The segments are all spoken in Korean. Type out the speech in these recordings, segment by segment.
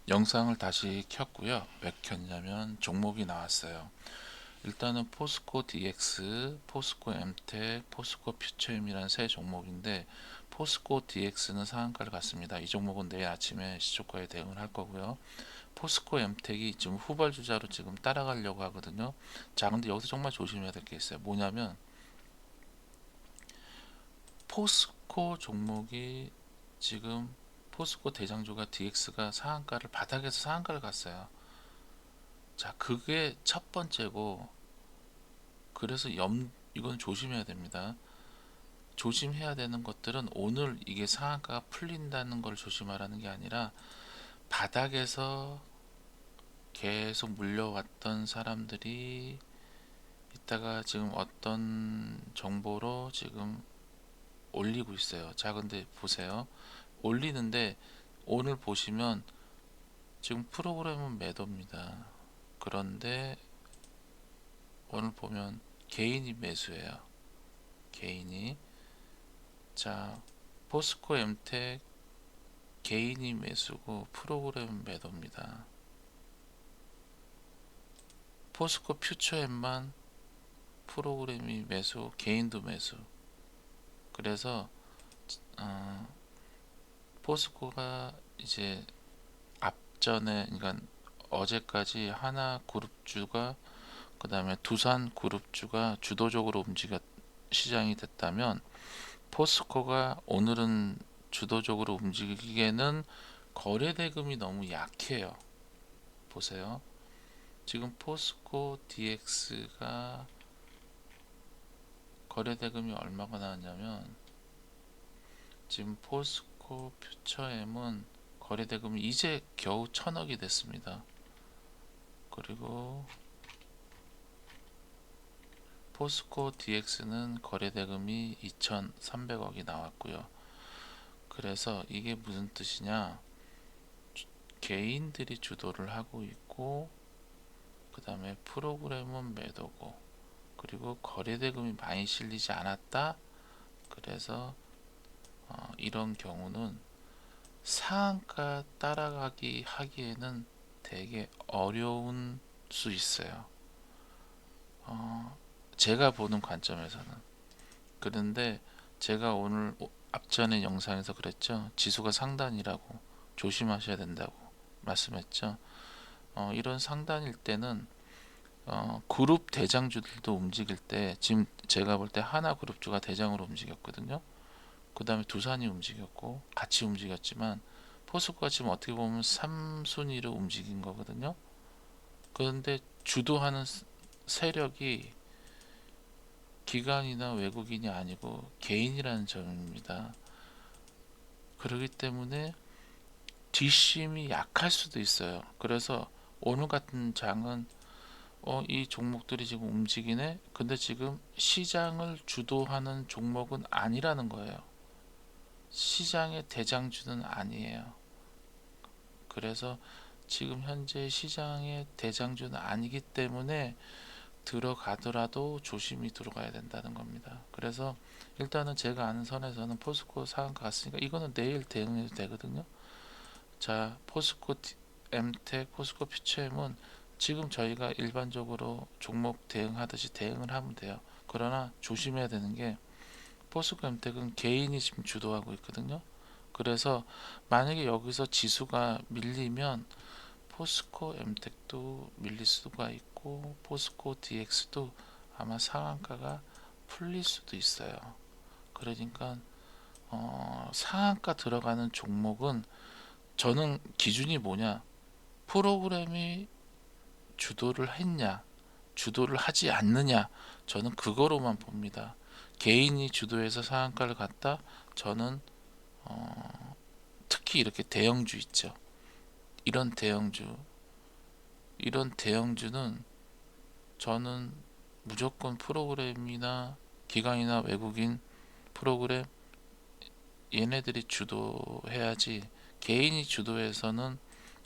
영상을 다시 켰고요. 왜 켰냐면 종목이 나왔어요. 일단은 포스코 DX, 포스코 MTEC, 포스코 퓨처엠이라는 세 종목인데 포스코 DX는 상한가를 갔습니다. 이 종목은 내일 아침에 시초가에 대응을 할 거고요. 포스코 MTEC이 지금 후발주자로 지금 따라가려고 하거든요. 자, 근데 여기서 정말 조심해야 될 게 있어요. 뭐냐면 포스코 종목이 지금 포스코 대장주가 DX가 상한가를 바닥에서 상한가를 갔어요. 자, 그게 첫 번째고, 그래서 이건 조심해야 됩니다. 조심해야 되는 것들은 오늘 이게 상한가가 풀린다는 걸 조심하라는 게 아니라 바닥에서 계속 물려왔던 사람들이 이따가 지금 어떤 정보로 지금 올리고 있어요. 자, 근데 보세요. 올리는데 오늘 보시면 지금 프로그램은 매도입니다. 그런데 오늘 보면 개인이 매수예요. 개인이. 자, 포스코 MTEC 개인이 매수고 프로그램 매도입니다. 포스코 퓨처엠만 프로그램이 매수, 개인도 매수. 그래서 포스코가 이제 앞전에, 그러니까 어제까지 하나 그룹주가, 그 다음에 두산 그룹주가 주도적으로 움직여 시장이 됐다면 포스코가 오늘은 주도적으로 움직이기에는 거래 대금이 너무 약해요. 보세요. 지금 포스코 DX가 거래 대금이 얼마가 나왔냐면 지금 포스코 퓨처엠은 거래 대금이 이제 겨우 1000억이 됐습니다. 그리고 포스코 DX는 거래 대금이 2300억이 나왔고요. 그래서 이게 무슨 뜻이냐? 개인들이 주도를 하고 있고, 그 다음에 프로그램은 매도고, 그리고 거래 대금이 많이 실리지 않았다. 그래서 이런 경우는 상한가 따라가기 하기에는 되게 어려운 수 있어요. 제가 보는 관점에서는. 그런데 제가 오늘 앞전에 영상에서 그랬죠. 지수가 상단이라고 조심하셔야 된다고 말씀했죠. 이런 상단일 때는 그룹 대장주들도 움직일 때, 지금 제가 볼 때 하나 그룹주가 대장으로 움직였거든요. 그 다음에 두산이 움직였고 같이 움직였지만 포스코가 지금 어떻게 보면 3순위로 움직인 거거든요. 그런데 주도하는 세력이 기관이나 외국인이 아니고 개인이라는 점입니다. 그렇기 때문에 뒷심이 약할 수도 있어요. 그래서 오늘 같은 장은 이 종목들이 지금 움직이네. 근데 지금 시장을 주도하는 종목은 아니라는 거예요. 시장의 대장주는 아니에요. 그래서 지금 현재 시장의 대장주는 아니기 때문에 들어가더라도 조심히 들어가야 된다는 겁니다. 그래서 일단은 제가 아는 선에서는 포스코 상한가 갔으니까 이거는 내일 대응해도 되거든요. 자, 포스코 MTEC, 포스코 퓨처엠은 지금 저희가 일반적으로 종목 대응하듯이 대응을 하면 돼요. 그러나 조심해야 되는 게 포스코 MTEC은 개인이 지금 주도하고 있거든요. 그래서 만약에 여기서 지수가 밀리면 포스코 MTEC도 밀릴 수가 있고 포스코 DX도 아마 상한가가 풀릴 수도 있어요. 그러니까 상한가 들어가는 종목은 저는 기준이 뭐냐, 프로그램이 주도를 했냐 주도를 하지 않느냐, 저는 그거로만 봅니다. 개인이 주도해서 상한가를 갔다, 저는 특히 이렇게 대형주 있죠. 이런 대형주 이런 대형주는 저는 무조건 프로그램이나 기관이나 외국인 프로그램, 얘네들이 주도해야지 개인이 주도해서는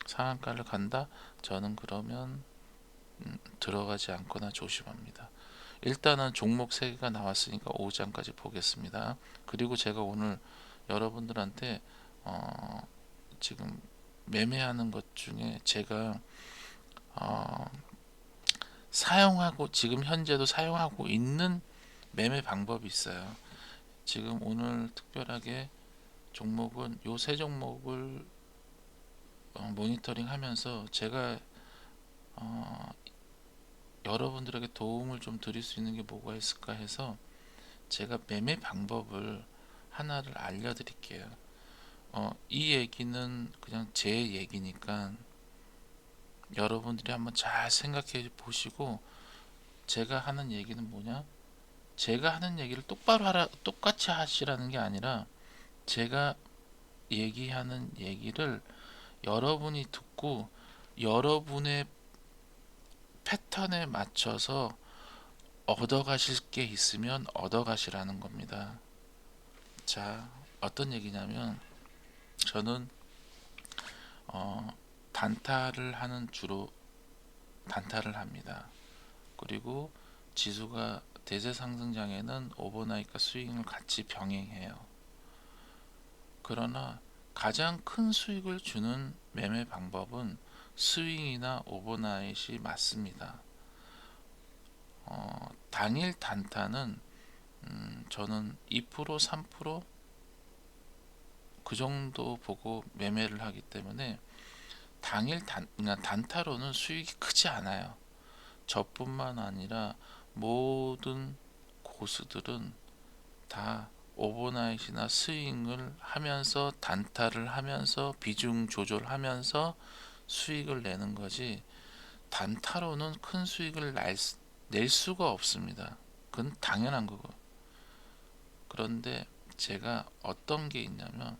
상한가를 간다? 저는 그러면 들어가지 않거나 조심합니다. 일단은 종목 3개가 나왔으니까 5장까지 보겠습니다. 그리고 제가 오늘 여러분들한테 지금 매매하는 것 중에 제가 어, 사용하고 지금 현재도 사용하고 있는 매매 방법이 있어요. 지금 오늘 특별하게 종목은 요 세 종목을 모니터링 하면서 제가 어, 여러분들에게 도움을 좀 드릴 수 있는 게 뭐가 있을까 해서 제가 매매 방법을 하나를 알려드릴게요. 이 얘기는 그냥 제 얘기니까 여러분들이 한번 잘 생각해 보시고, 제가 하는 얘기는 뭐냐? 제가 하는 얘기를 똑같이 하시라는 게 아니라 제가 얘기하는 얘기를 여러분이 듣고 여러분의 패턴에 맞춰서 얻어가실 게 있으면 얻어가시라는 겁니다. 자, 어떤 얘기냐면 저는 어, 단타를 하는 주로 단타를 합니다. 그리고 지수가 대세 상승장에는 오버나잇과 스윙을 같이 병행해요. 그러나 가장 큰 수익을 주는 매매 방법은 스윙이나 오버나잇이 맞습니다. 당일 단타는 저는 2% 3%그 정도 보고 매매를 하기 때문에 그냥 단타로는 수익이 크지 않아요. 저뿐만 아니라 모든 고수들은 다 오버나잇이나 스윙을 하면서 단타를 하면서 비중 조절하면서 수익을 내는 거지, 단타로는 큰 수익을 낼 수가 없습니다. 그건 당연한 거고. 그런데 제가 어떤 게 있냐면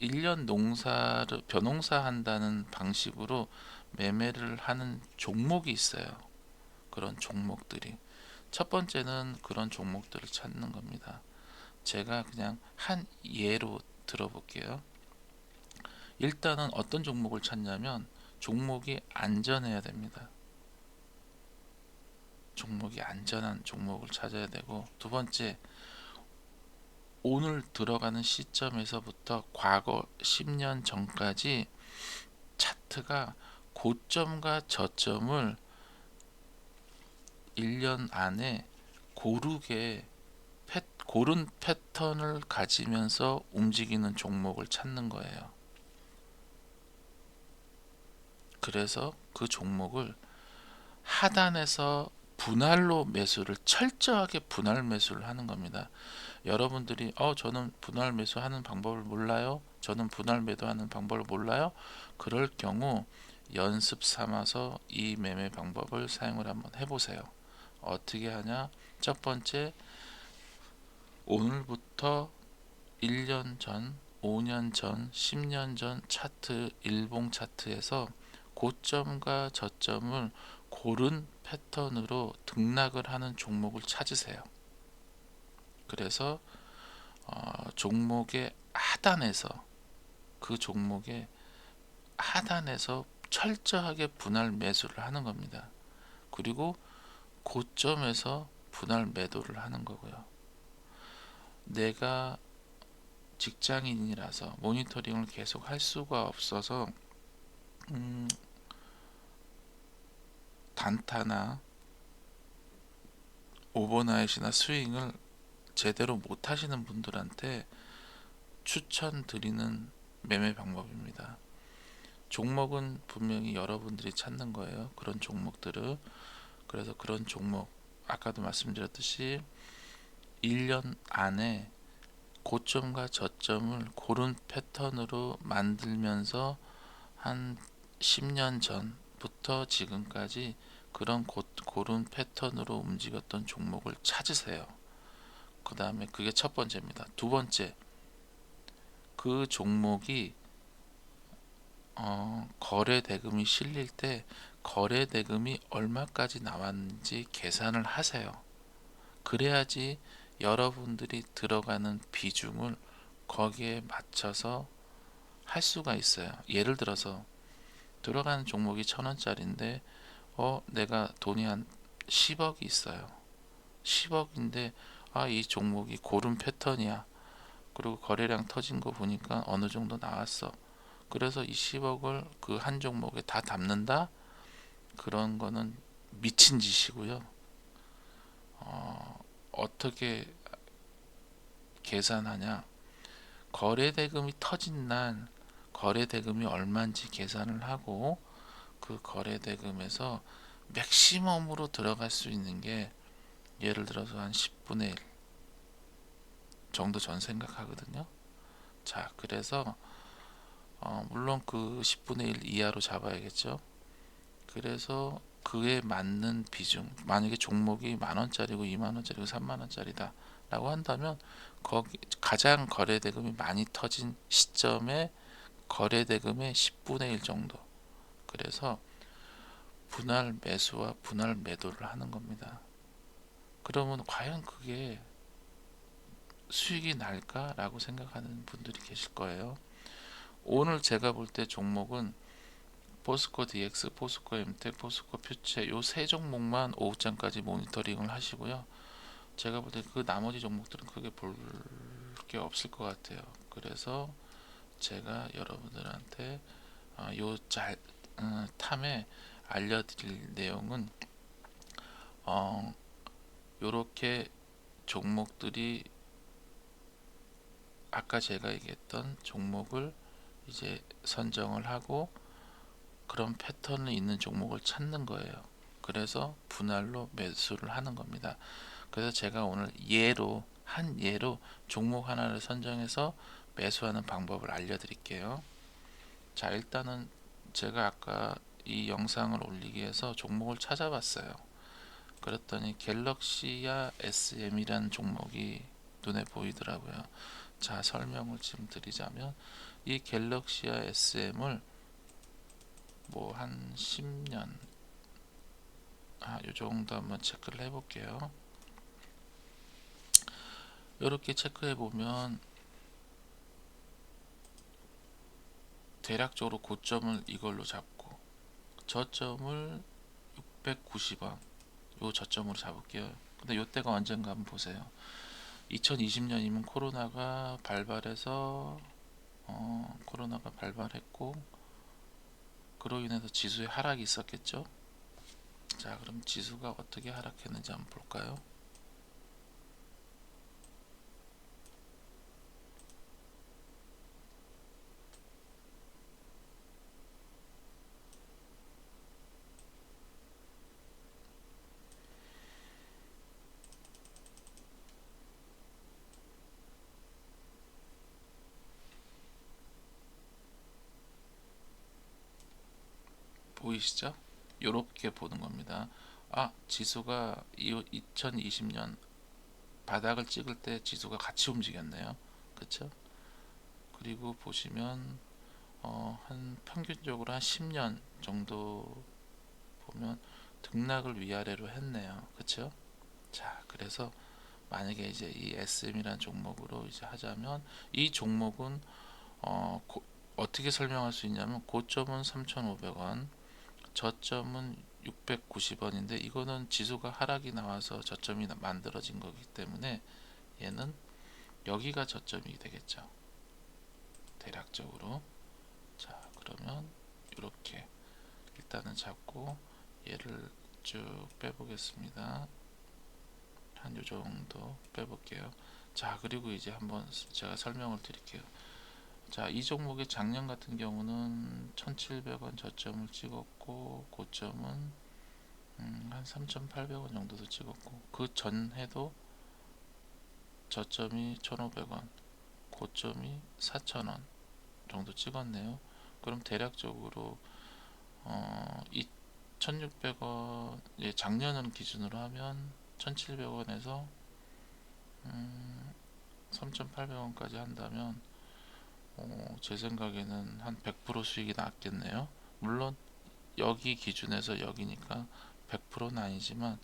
1년 농사를 벼농사 한다는 방식으로 매매를 하는 종목이 있어요. 그런 종목들이 첫 번째는 그런 종목들을 찾는 겁니다. 제가 그냥 한 예로 들어볼게요. 일단은 어떤 종목을 찾냐면 종목이 안전해야 됩니다. 종목이 안전한 종목을 찾아야 되고, 두 번째, 오늘 들어가는 시점에서부터 과거 10년 전까지 차트가 고점과 저점을 1년 안에 고른 패턴을 가지면서 움직이는 종목을 찾는 거예요. 그래서 그 종목을 하단에서 철저하게 분할 매수를 하는 겁니다. 여러분들이 저는 분할 매수하는 방법을 몰라요, 저는 분할 매도하는 방법을 몰라요, 그럴 경우 연습 삼아서 이 매매 방법을 사용을 한번 해보세요. 어떻게 하냐? 첫 번째, 오늘부터 1년 전, 5년 전, 10년 전 차트, 일봉 차트에서 고점과 저점을 고른 패턴으로 등락을 하는 종목을 찾으세요. 그래서 종목의 하단에서, 그 종목의 하단에서 철저하게 분할 매수를 하는 겁니다. 그리고 고점에서 분할 매도를 하는 거고요. 내가 직장인이라서 모니터링을 계속 할 수가 없어서 단타나 오버나잇이나 스윙을 제대로 못 하시는 분들한테 추천드리는 매매 방법입니다. 종목은 분명히 여러분들이 찾는 거예요. 그런 종목들을. 그래서 그런 종목, 아까도 말씀드렸듯이 1년 안에 고점과 저점을 고른 패턴으로 만들면서 한 10년 전부터 지금까지 그런 고른 패턴으로 움직였던 종목을 찾으세요. 그 다음에 그게 첫 번째입니다. 두 번째, 그 종목이 거래 대금이 실릴 때 거래 대금이 얼마까지 나왔는지 계산을 하세요. 그래야지 여러분들이 들어가는 비중을 거기에 맞춰서 할 수가 있어요. 예를 들어서 들어가는 종목이 1,000원짜리인데 내가 돈이 한 10억이 있어요. 10억인데 이 종목이 고른 패턴이야. 그리고 거래량 터진 거 보니까 어느 정도 나왔어. 그래서 이 10억을 그 한 종목에 다 담는다? 그런 거는 미친 짓이고요. 어떻게 계산하냐? 거래대금이 터진 날 거래대금이 얼마인지 계산을 하고 그 거래대금에서 맥시멈으로 들어갈 수 있는 게 예를 들어서 한 10분의 1 정도 전 생각하거든요. 자, 그래서 물론 그 10분의 1 이하로 잡아야겠죠. 그래서 그에 맞는 비중, 만약에 종목이 10,000원짜리고 20,000원짜리고 30,000원짜리다 라고 한다면 거기 가장 거래대금이 많이 터진 시점에 거래대금의 10분의 1 정도, 그래서 분할 매수와 분할 매도를 하는 겁니다. 그러면 과연 그게 수익이 날까라고 생각하는 분들이 계실 거예요. 오늘 제가 볼 때 종목은 포스코 DX, 포스코 MTEC, 포스코 퓨체 요 세 종목만 오후장까지 모니터링을 하시고요. 제가 볼 때 그 나머지 종목들은 크게 볼 게 없을 것 같아요. 그래서 제가 여러분들한테 요 탐에 알려드릴 내용은 요렇게 종목들이 아까 제가 얘기했던 종목을 이제 선정을 하고 그런 패턴이 있는 종목을 찾는 거예요. 그래서 분할로 매수를 하는 겁니다. 그래서 제가 오늘 한 예로 종목 하나를 선정해서 매수하는 방법을 알려드릴게요. 자, 일단은 제가 아까 이 영상을 올리기 위해서 종목을 찾아봤어요. 그랬더니 갤럭시아 SM이라는 종목이 눈에 보이더라고요. 자, 설명을 지금 드리자면 이 갤럭시아 SM을 뭐 한 10년 요 정도 한번 체크를 해볼게요. 이렇게 체크해 보면 대략적으로 고점을 이걸로 잡고 저점을 690원 요 저점으로 잡을게요. 근데 요때가 언젠가 한번 보세요. 2020년이면 코로나가 발발했고 그로 인해서 지수에 하락이 있었겠죠. 자, 그럼 지수가 어떻게 하락했는지 한번 볼까요? 보이시죠? 요렇게 보는 겁니다. 지수가 2020년 바닥을 찍을 때 지수가 같이 움직였네요. 그쵸? 그리고 보시면 한 평균적으로 한 10년 정도 보면 등락을 위아래로 했네요. 그쵸? 자, 그래서 만약에 이제 이 SM이라는 종목으로 이제 하자면 이 종목은 어떻게 설명할 수 있냐면 고점은 3,500원, 저점은 690원인데 이거는 지수가 하락이 나와서 저점이 만들어진 거기 때문에 얘는 여기가 저점이 되겠죠. 대략적으로. 자, 그러면 이렇게 일단은 잡고 얘를 쭉 빼보겠습니다. 한 요 정도 빼볼게요. 자, 그리고 이제 한번 제가 설명을 드릴게요. 자, 이 종목의 작년 같은 경우는 1,700원 저점을 찍었고 고점은 한 3,800원 정도도 찍었고 그 전해도 저점이 1,500원 고점이 4,000원 정도 찍었네요. 그럼 대략적으로 이 1,600원 작년을 기준으로 하면 1,700원에서 3,800원까지 한다면 제 생각에는 한 100% 수익이 났겠네요. 물론 여기 기준에서 여기니까 100%는 아니지만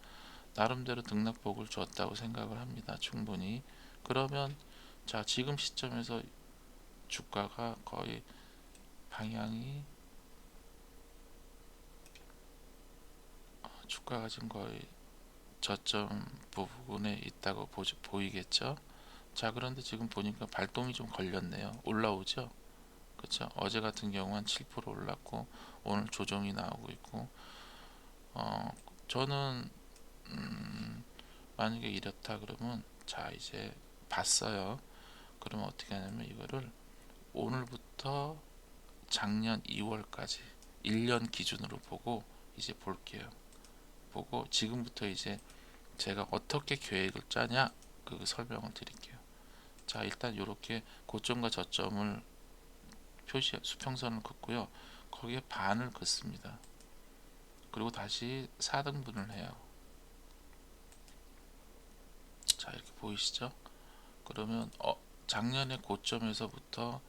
나름대로 등락폭을 줬다고 생각을 합니다. 충분히. 그러면 자, 지금 시점에서 주가가 거의 방향이 주가가 지금 거의 저점 부분에 있다고 보이겠죠. 자, 그런데 지금 보니까 발동이 좀 걸렸네요. 올라오죠. 그렇죠. 어제 같은 경우는 7% 올랐고 오늘 조정이 나오고 있고, 어, 저는 만약에 이렇다 그러면, 자, 이제 봤어요. 그러면 어떻게 하냐면 이거를 오늘부터 작년 2월까지 1년 기준으로 보고 이제 볼게요. 보고 지금부터 이제 제가 어떻게 계획을 짜냐 그 설명을 드릴게요. 자, 일단 이렇게 고점과 저점을 수평선을 긋고요. 거기에 반을 긋습니다. 그리고 다시 4등분을 해요. 자, 이렇게 보이시죠? 그러면 작년의 고점에서부터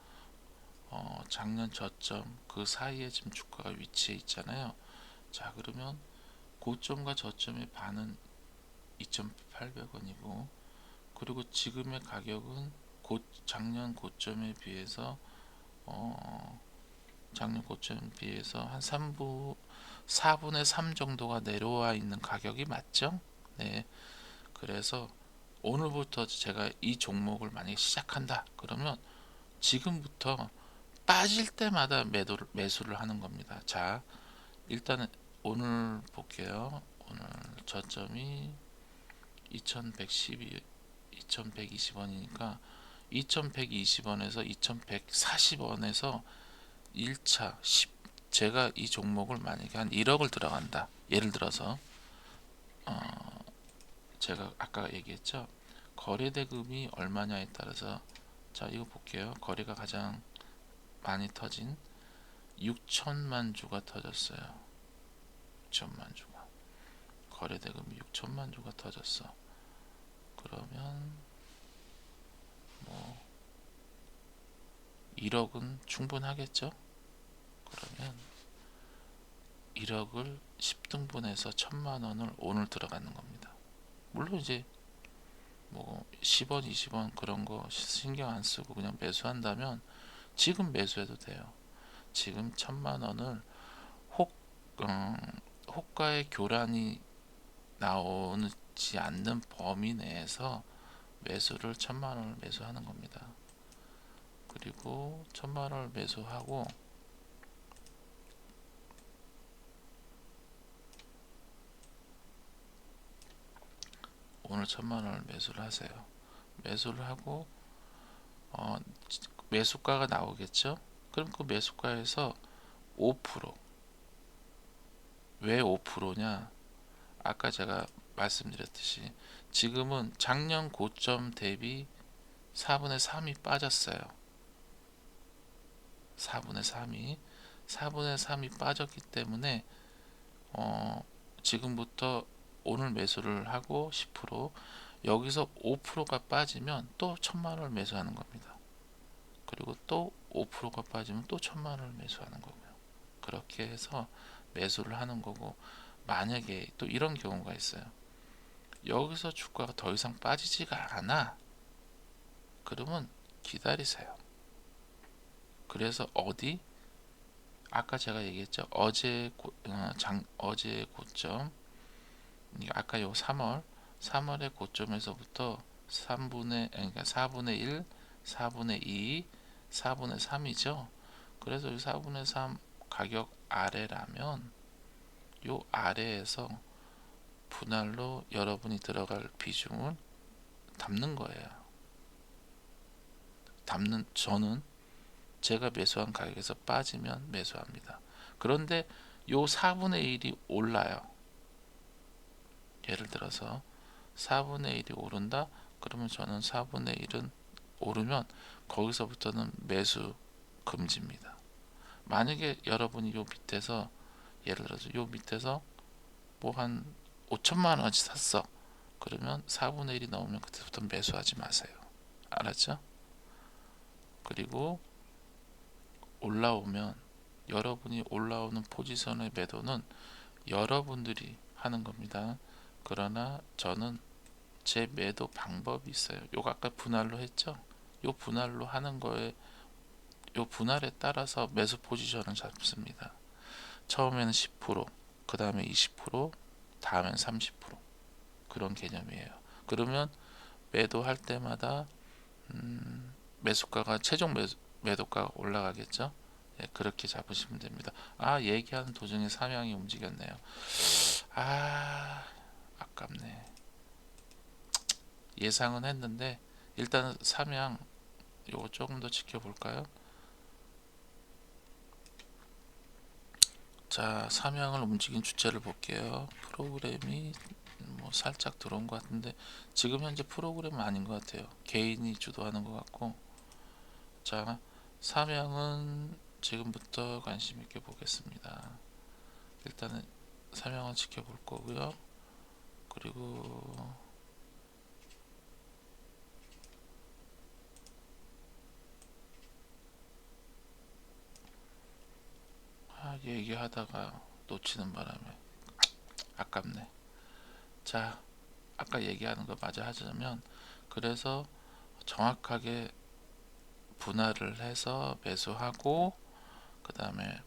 작년 저점 그 사이에 지금 주가가 위치해 있잖아요. 자, 그러면 고점과 저점의 반은 2,800원이고, 그리고 지금의 가격은 작년 고점에 비해서 작년 고점에 비해서 한 4분의 3 정도가 내려와 있는 가격이 맞죠? 네. 그래서 오늘부터 제가 이 종목을 만약에 시작한다 그러면 지금부터 빠질 때마다 매수를 하는 겁니다. 자, 일단은 오늘 볼게요. 오늘 저점이 2112, 2120원이니까 2120원에서 2140원에서 1차 제가 이 종목을 만약에 한 1억을 들어간다. 예를 들어서 제가 아까 얘기했죠. 거래대금이 얼마냐에 따라서, 자, 이거 볼게요. 거래가 가장 많이 터진 6천만 주가 터졌어요. 6천만 주가. 거래대금이 6천만 주가 터졌어. 그러면 뭐 1억은 충분하겠죠? 그러면 1억을 10등분해서 1천만 원을 오늘 들어가는 겁니다. 물론 이제 뭐 10원, 20원 그런 거 신경 안 쓰고 그냥 매수한다면 지금 매수해도 돼요. 지금 1천만 원을 호가의 교란이 나오지 않는 범위 내에서 매수를 1천만 원을 매수하는 겁니다. 그리고 1천만 원을 매수하고 오늘 1천만 원을 매수를 하세요. 매수를 하고 매수가가 나오겠죠? 그럼 그 매수가에서 5%. 왜 5%냐? 아까 제가 말씀드렸듯이 지금은 작년 고점 대비 4분의 3이 빠졌어요. 4분의 3이 빠졌기 때문에 지금부터 오늘 매수를 하고 10%, 여기서 5%가 빠지면 또 1천만 원을 매수하는 겁니다. 그리고 또 5%가 빠지면 또 1천만 원을 매수하는 거고요. 그렇게 해서 매수를 하는 거고, 만약에 또 이런 경우가 있어요. 여기서 주가가 더 이상 빠지지가 않아. 그러면 기다리세요. 그래서 아까 제가 얘기했죠. 어제 고점, 아까 요 3월의 고점에서부터 그러니까 4분의 1, 4분의 2, 4분의 3이죠. 그래서 이 4분의 3 가격 아래라면 요 아래에서 분할로 여러분이 들어갈 비중을 담는 거예요. 저는 제가 매수한 가격에서 빠지면 매수합니다. 그런데 요 4분의 1이 올라요. 예를 들어서 4분의 1이 오른다? 그러면 저는 4분의 1은 오르면 거기서부터는 매수 금지입니다. 만약에 여러분이 요 밑에서, 예를 들어서 요 밑에서 뭐 한 5천만 원어치 샀어. 그러면 4분의 1이 넘으면 그때부터 매수하지 마세요. 알았죠? 그리고 올라오면 여러분이 올라오는 포지션의 매도는 여러분들이 하는 겁니다. 그러나 저는 제 매도 방법이 있어요. 요거 아까 분할로 했죠? 요 분할로 하는 거에, 요 분할에 따라서 매수 포지션을 잡습니다. 처음에는 10%, 그 다음에 20%, 다음엔 30%, 그런 개념이에요. 그러면 매도할 때마다 매수가가 최종 매도가가 올라가겠죠. 예, 그렇게 잡으시면 됩니다. 얘기하는 도중에 삼양이 움직였네요. 아깝네. 예상은 했는데 일단은 삼양 요거 조금 더 지켜볼까요? 자, 삼양을 움직인 주체를 볼게요. 프로그램이 뭐 살짝 들어온 것 같은데 지금 현재 프로그램은 아닌 것 같아요. 개인이 주도하는 것 같고. 자, 삼양은 지금부터 관심 있게 보겠습니다. 일단은 삼양은 지켜볼 거고요. 그리고 얘기하다가 놓치는 바람에 아깝네. 자, 아까 얘기하는 거 마저 하자면, 그래서 정확하게 분할을 해서 매수하고 그 다음에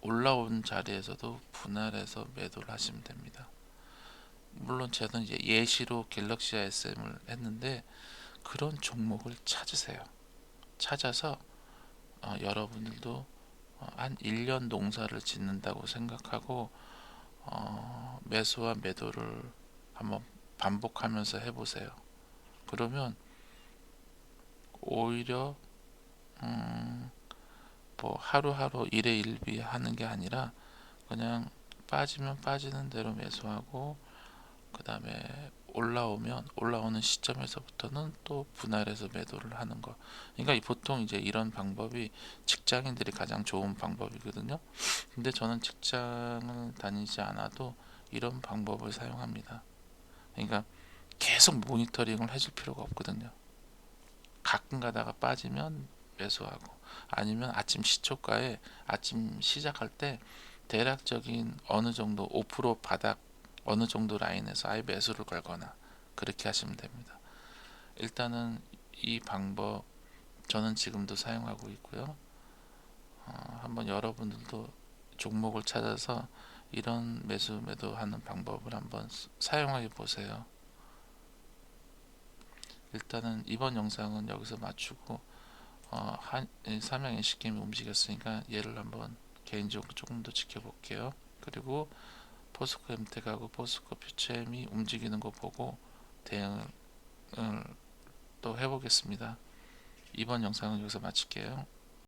올라온 자리에서도 분할해서 매도를 하시면 됩니다. 물론 저는 이제 예시로 갤럭시아 SM을 했는데 그런 종목을 찾으세요. 찾아서 여러분들도 한 1년 농사를 짓는다고 생각하고 매수와 매도를 한번 반복하면서 해보세요. 그러면 오히려 뭐 하루하루 일회일비 하는 게 아니라 그냥 빠지면 빠지는 대로 매수하고 그 다음에 올라오는 시점에서부터는 또 분할해서 매도를 하는 거. 그러니까 보통 이제 이런 방법이 직장인들이 가장 좋은 방법이거든요. 근데 저는 직장을 다니지 않아도 이런 방법을 사용합니다. 그러니까 계속 모니터링을 해줄 필요가 없거든요. 가끔 가다가 빠지면 매수하고, 아니면 아침 시초가에 아침 시작할 때 대략적인 어느 정도 5% 바닥 어느 정도 라인에서 아예 매수를 걸거나 그렇게 하시면 됩니다. 일단은 이 방법 저는 지금도 사용하고 있고요. 한번 여러분들도 종목을 찾아서 이런 매수 매도하는 방법을 한번 사용해 보세요. 일단은 이번 영상은 여기서 마치고 삼양 NC게임이 움직였으니까 얘를 한번 개인적으로 조금 더 지켜볼게요. 그리고 포스코 엠텍하고 포스코 퓨처엠이 움직이는 거 보고 대응을 또 해보겠습니다. 이번 영상은 여기서 마칠게요.